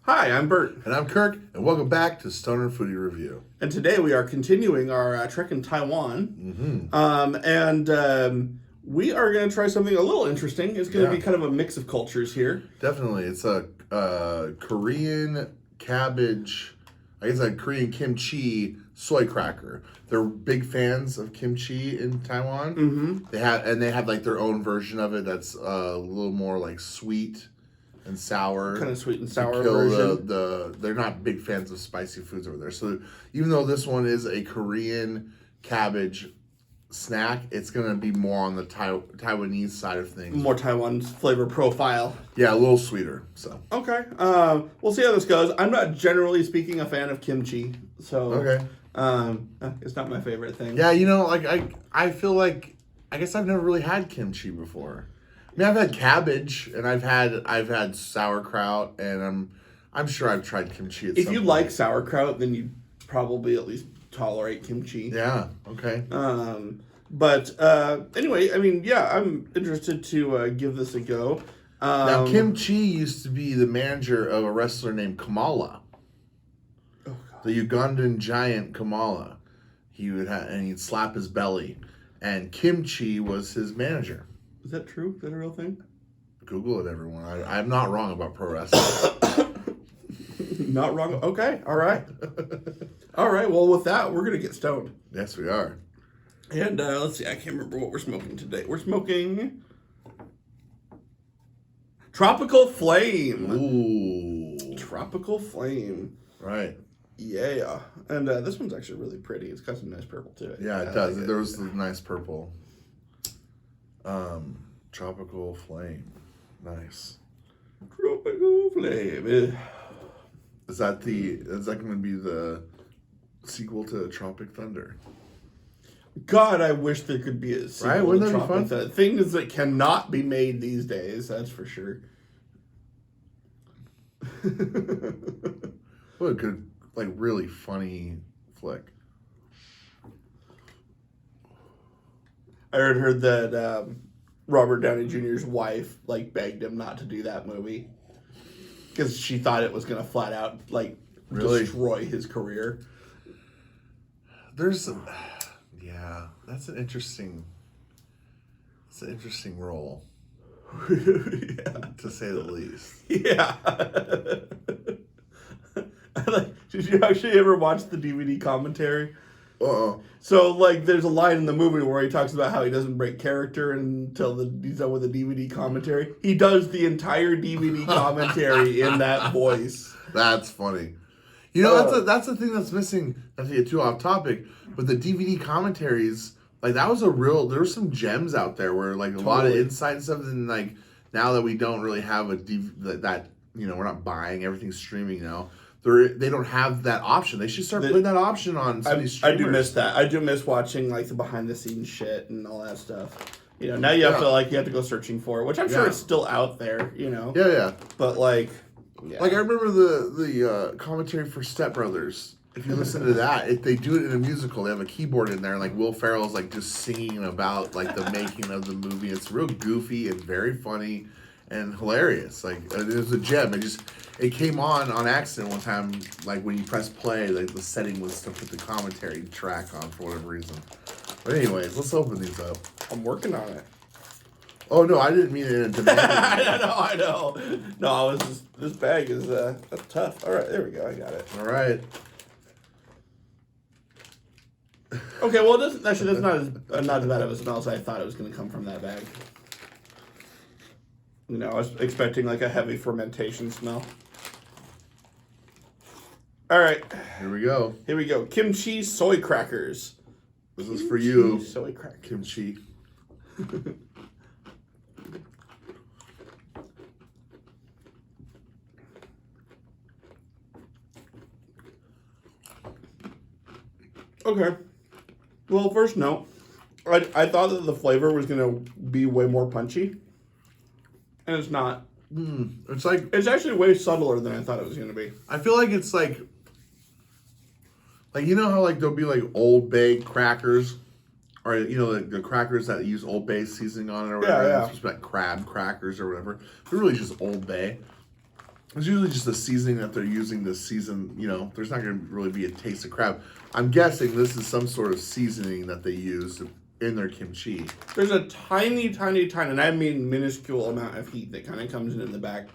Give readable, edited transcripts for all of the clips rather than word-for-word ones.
Hi, I'm Bert. And I'm Kirk, and welcome back to Stoner Foodie Review. And today we are continuing our trek in Taiwan. We are going to try something a little interesting. It's going to be kind of a mix of cultures here. Definitely. It's a Korean cabbage, I guess a Korean kimchi soy cracker. They're big fans of kimchi in Taiwan. Mm-hmm. They have like their own version of it that's a little more like sweet and sour, kind of sweet and sour version. They're not big fans of spicy foods over there. So even though this one is a Korean cabbage snack, it's gonna be more on the Taiwanese side of things. More Taiwan's flavor profile. Yeah, a little sweeter. So okay, we'll see how this goes. I'm not generally speaking a fan of kimchi, so okay. It's not my favorite thing. Yeah, I feel like I guess I've never really had kimchi before. I mean, I've had cabbage and I've had sauerkraut, and I'm sure I've tried kimchi. If you like sauerkraut, then you probably at least tolerate kimchi. Yeah. Okay. Anyway, I mean, yeah, I'm interested to give this a go. Now, Kimchi used to be the manager of a wrestler named Kamala. Oh, God. The Ugandan giant Kamala. He'd slap his belly, and Kimchi was his manager. Is that true? Is that a real thing? Google it, everyone. I'm not wrong about pro wrestling. Not wrong. Okay. All right. All right. Well, with that, we're gonna get stoned. Yes, we are. And let's see. I can't remember what we're smoking today. We're smoking Tropical Flame. Ooh. Tropical Flame. Right. Yeah. And this one's actually really pretty. It's got some nice purple to it. Yeah, it does. There was the nice purple. Tropical Flame. Nice. Tropical Flame. Is that going to be the sequel to Tropic Thunder? God, I wish there could be a sequel. Right? Wouldn't to that be Tropic fun? Thunder. Things that cannot be made these days. That's for sure. What a good, like, really funny flick. I heard that Robert Downey Jr.'s wife begged him not to do that movie because she thought it was gonna flat out really destroy his career. That's an interesting role. Yeah. To say the least. Yeah. Did you actually ever watch the DVD commentary? So, there's a line in the movie where he talks about how he doesn't break character until he's done with the DVD commentary. He does the entire DVD commentary in that voice. That's funny. You know, that's the thing that's missing. Not to get too off topic, but the DVD commentaries, that was there were some gems out there where, a lot of insight and stuff, and, now that we don't really have we're not buying, everything's streaming now. They don't have that option. They should start putting that option on some of these streamers. I do miss that. I do miss watching the behind the scenes shit and all that stuff. Now you have to go searching for it, which I'm sure it's still out there. Yeah. But I remember the commentary for Step Brothers. If you listen to that, they do it in a musical. They have a keyboard in there, and Will Ferrell's just singing about the making of the movie. It's real goofy and very funny and hilarious. It was a gem. It came on accident one time. When you press play, the setting was to put the commentary track on for whatever reason. But anyways, let's open these up. I'm working on it. Oh no, I didn't mean it in a demanding. I know. No, I was just, this bag is that's tough. All right, there we go. I got it. All right. Okay, well, that's not as bad of a smell as I thought it was going to come from that bag. I was expecting a heavy fermentation smell. All right. Here we go. Kimchi soy crackers. This is for you. Soy crackers. Kimchi. Okay. Well, first note, I thought that the flavor was going to be way more punchy. And it's not. It's actually way subtler than I thought it was going to be. I feel like it's how there'll be Old Bay crackers, or the crackers that use Old Bay seasoning on it or whatever. Yeah. It's supposed to be crab crackers or whatever. They're really just Old Bay. It's usually just the seasoning that they're using to season. You know, there's not going to really be a taste of crab. I'm guessing this is some sort of seasoning that they use in their kimchi. There's a tiny, and I mean minuscule amount of heat that kind of comes in the back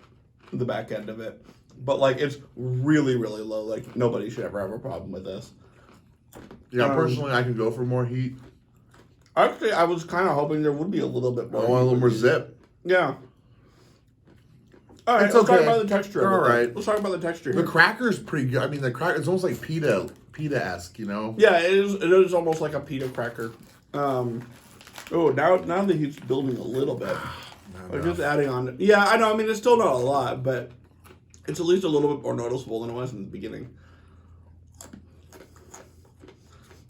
end of it. But like it's really, really low. Like nobody should ever have a problem with this. Yeah, personally, I can go for more heat. Actually, I was kind of hoping there would be a little bit more. I want a little more zip. Yeah. All right, let's talk about the texture. All right. Let's talk about the texture. The cracker's pretty good. I mean, the cracker, it's almost like pita-esque, you know? Yeah, it is almost like a pita cracker. Now the heat's building a little bit. Like just adding on. Yeah, I know. I mean, it's still not a lot, but it's at least a little bit more noticeable than it was in the beginning.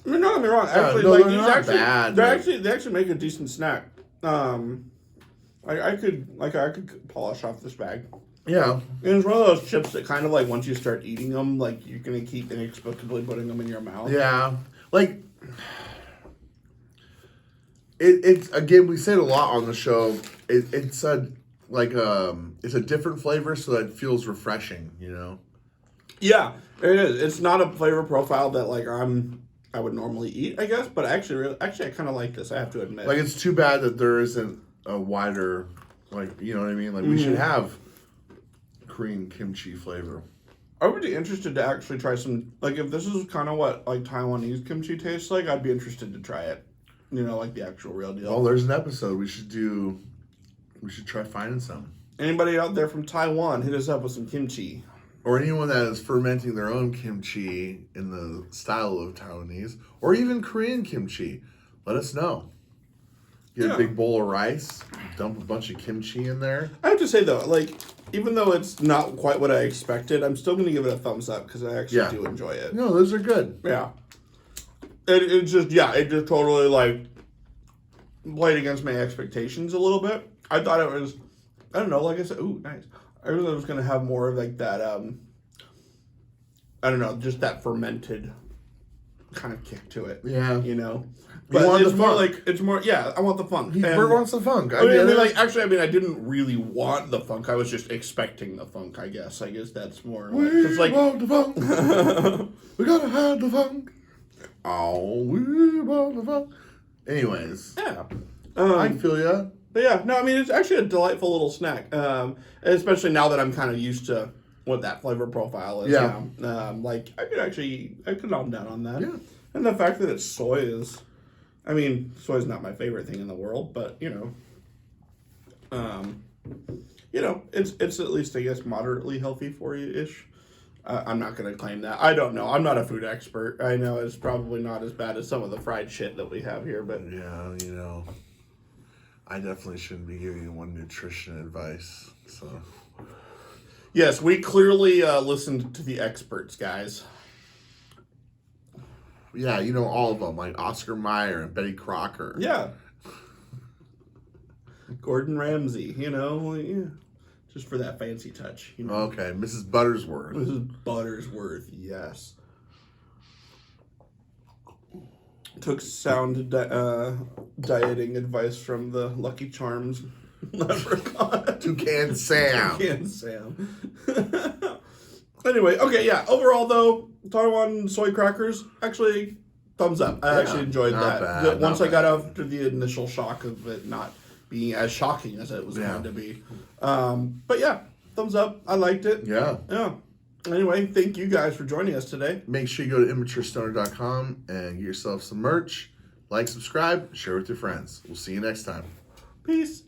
I mean, don't get me wrong. Actually, no, like they're not bad. They actually make a decent snack. I could polish off this bag. Yeah. And it's one of those chips that kind of like once you start eating them, like you're gonna keep inexplicably putting them in your mouth. Yeah. Like it's again, we say it a lot on the show. It's a different flavor, so that it feels refreshing. You know. Yeah, it is. It's not a flavor profile that like I would normally eat, I guess. But actually, I kind of like this. I have to admit. Like it's too bad that there isn't a wider, like you know what I mean. Like we should have Korean kimchi flavor. I would be interested to actually try some. Like if this is kind of what like Taiwanese kimchi tastes like, I'd be interested to try it. You know, like the actual real deal. Oh, there's an episode we should do. We should try finding some. Anybody out there from Taiwan, hit us up with some kimchi. Or anyone that is fermenting their own kimchi in the style of Taiwanese, or even Korean kimchi, let us know. Get a big bowl of rice, dump a bunch of kimchi in there. I have to say though, like even though it's not quite what I expected, I'm still going to give it a thumbs up because I actually do enjoy it. No, those are good. Yeah. It just totally like played against my expectations a little bit. I thought it was, I don't know, like I said, ooh, nice. I really was going to have more of like that, I don't know, just that fermented kind of kick to it. Yeah. You know? But it's more like, I want the funk. Bert wants the funk. I didn't really want the funk. I was just expecting the funk, I guess. I guess that's more like... want the funk. We gotta have the funk. Oh, we want the funk. Anyways. Yeah. I feel ya. But yeah, no, I mean, it's actually a delightful little snack. Especially now that I'm kind of used to what that flavor profile is. Yeah. Like, I could nom down on that. Yeah. And the fact that it's soy is, I mean, soy is not my favorite thing in the world, but, it's at least, I guess, moderately healthy for you-ish. I'm not going to claim that. I don't know. I'm not a food expert. I know it's probably not as bad as some of the fried shit that we have here, but... Yeah, I definitely shouldn't be giving you one nutrition advice, so... Yes, we clearly listened to the experts, guys. Yeah, all of them, like Oscar Mayer and Betty Crocker. Yeah. Gordon Ramsay, just for that fancy touch. Okay, Mrs. Buttersworth. Mrs. Buttersworth, yes. Took sound dieting advice from the Lucky Charms leprechaun. Toucan Sam. Toucan Sam. Anyway, okay, yeah. Overall, though, Taiwan soy crackers, actually, thumbs up. I actually enjoyed that. Bad, Once I got after the initial shock of it not being as shocking as it was going to be. But yeah, thumbs up. I liked it. Yeah. Yeah. Anyway, thank you guys for joining us today. Make sure you go to immaturestoner.com and get yourself some merch. Like, subscribe, share with your friends. We'll see you next time. Peace.